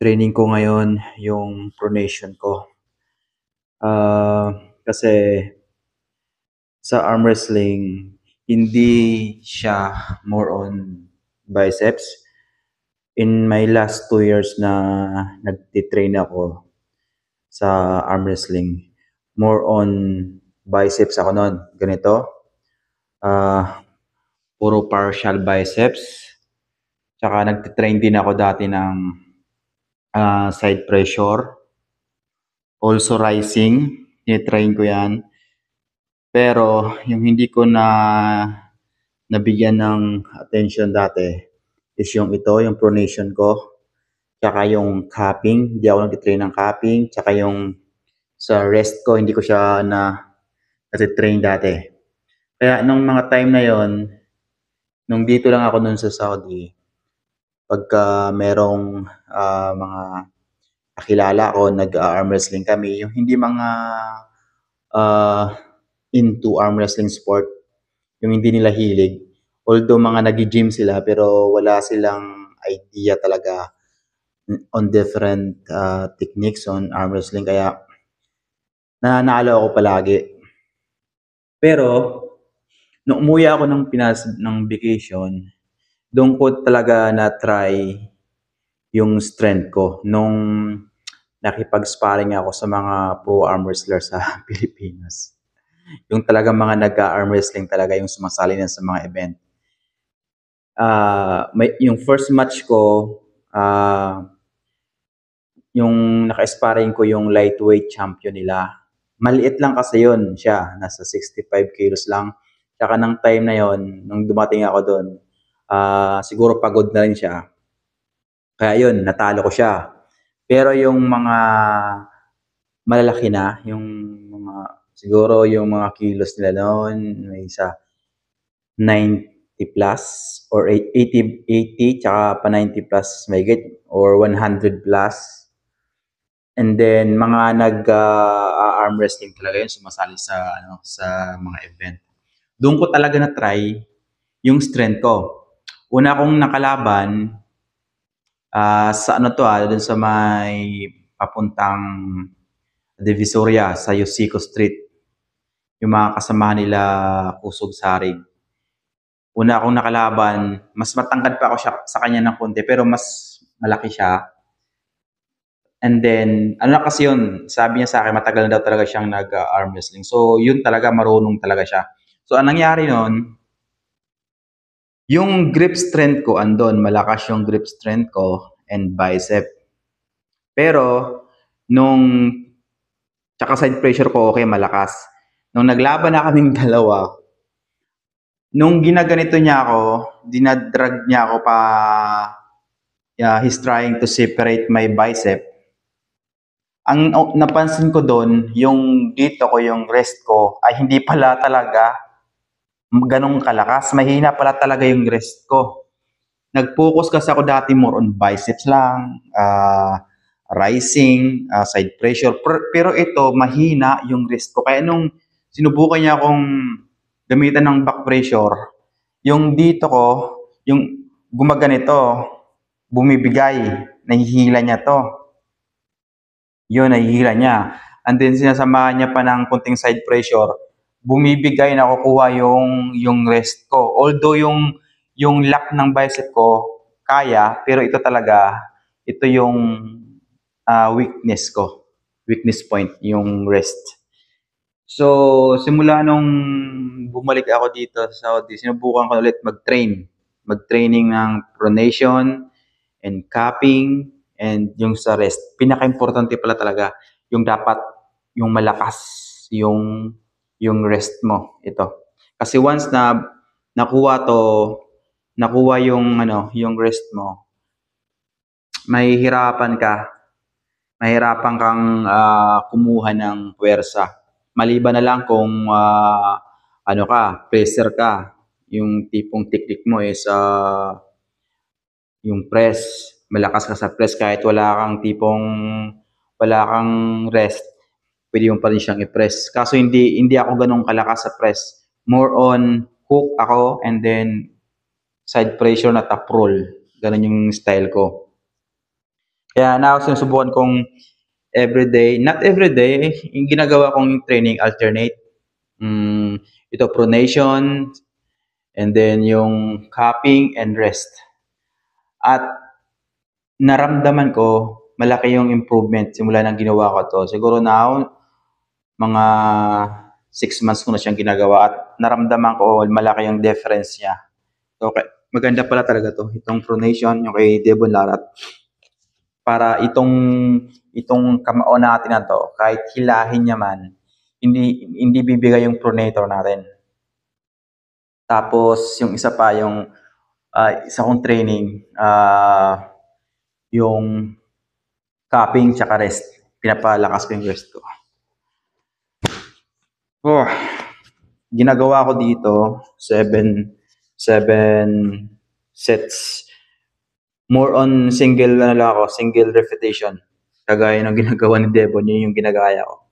training ko ngayon yung pronation ko. Kasi sa arm wrestling, hindi siya more on biceps. In my last 2 years na nagtitrain ako sa arm wrestling, more on biceps ako nun. Ganito, ah, puro partial biceps. Tsaka nagtitrain din ako dati ng side pressure. Also rising, tinitrain ko yan. Pero yung hindi ko nabigyan ng attention dati is yung yung pronation ko, tsaka yung cupping, hindi ako nag-train ng cupping, tsaka yung sa rest ko, hindi ko siya natitrain dati. Kaya nung mga time na yon, nung dito lang ako nun sa Saudi, pagka merong mga kakilala ko, nag-arm wrestling kami, yung hindi mga uh, into arm wrestling sport, yung hindi nila hilig. Although mga nag-gym sila, pero wala silang idea talaga on different techniques on arm wrestling. Kaya nananalo ako palagi. Pero, nung umuwi ako ng Pinas ng vacation, doon ko talaga na-try yung strength ko. Nung nakipag-sparring ako sa mga pro arm wrestler sa Pilipinas. Yung talagang mga nag-arm wrestling talaga yung sumasali na sa mga event. Yung first match ko, yung naka-sparring ko yung lightweight champion nila. Maliit lang kasi yun siya, nasa 65 kilos lang. Tsaka ng time na yon, nung dumating ako doon, siguro pagod na rin siya. Kaya yun, natalo ko siya. Pero yung mga malalaki na, yung mga, siguro yung mga kilos nila noon, may isa 90 plus or 80 tsaka pa 90 plus may get or 100 plus. And then mga arm wrestling talaga yun, sumasali sa mga event. Doon ko talaga na try yung strength ko. Una kong nakalaban sa doon sa may papuntang Divisoria sa Yosico Street. Yung mga kasama nila Kusog Sarig. Una akong nakalaban, mas matangkad pa ako sa kanya ng konti pero mas malaki siya. And then, ano na kasi yun, sabi niya sa akin, matagal na daw talaga siyang nag-arm wrestling. So, yun talaga, marunong talaga siya. So, anong nangyari nun, yung grip strength ko, andon, malakas yung grip strength ko and bicep. Pero, tsaka side pressure ko, okay, malakas. Nung naglaban na kaming dalawa, nung ginaganito niya ako, dinadrag niya ako pa, he's trying to separate my bicep. Ang napansin ko doon, yung dito ko, yung wrist ko, ay hindi pala talaga ganong kalakas. Mahina pala talaga yung wrist ko. Nag-focus kasi ako dati more on biceps lang, rising, side pressure. Pero ito, mahina yung wrist ko. Kaya nung sinubukan niya akong gamitan ng back pressure, yung dito ko, yung gumaganito, bumibigay, nahihila niya to. Yun, nahihila niya. And then sinasamahan niya pa ng kunting side pressure, bumibigay na kukuha yung rest ko. Although yung lock ng bicep ko, kaya, pero ito talaga, ito yung weakness ko. Weakness point, yung rest. So, simula nung bumalik ako dito sa Saudi, sinubukan ko ulit mag-train. Mag-training ng pronation and cupping, and yung sa rest. Pinaka-importante pala talaga yung dapat yung malakas yung rest mo. Ito. Kasi once na nakuha yung rest mo, mahihirapan kang kumuha ng puwersa. Maliban na lang kung pressure ka. Yung tipong technique mo is yung press, malakas ka sa press kahit wala kang rest, pwede mo pa rin siyang i-press. Kaso hindi ako ganun kalakas sa press. More on hook ako and then side pressure na top roll. Ganun yung style ko. Kaya sinusubukan kong everyday, not everyday, yung ginagawa kong training alternate. Ito pronation, and then yung cupping and rest. At naramdaman ko, malaki yung improvement simula ng ginawa ko to. Siguro now, mga 6 months ko na siyang ginagawa at naramdaman ko malaki yung difference niya. So, maganda pala talaga to. Itong pronation, yung kay Devon Larat. Para itong kamao natin na to, kahit hilahin niya man, hindi bibigay yung pronator natin. Tapos, yung isa pa, yung isa kong training, yung cupping tsaka rest. Pinapalakas ko yung rest ko. Oh, ginagawa ko dito, 7 sets. More on single repetition. Kagaya ng ginagawa ni Devon, yun yung ginagaya ko.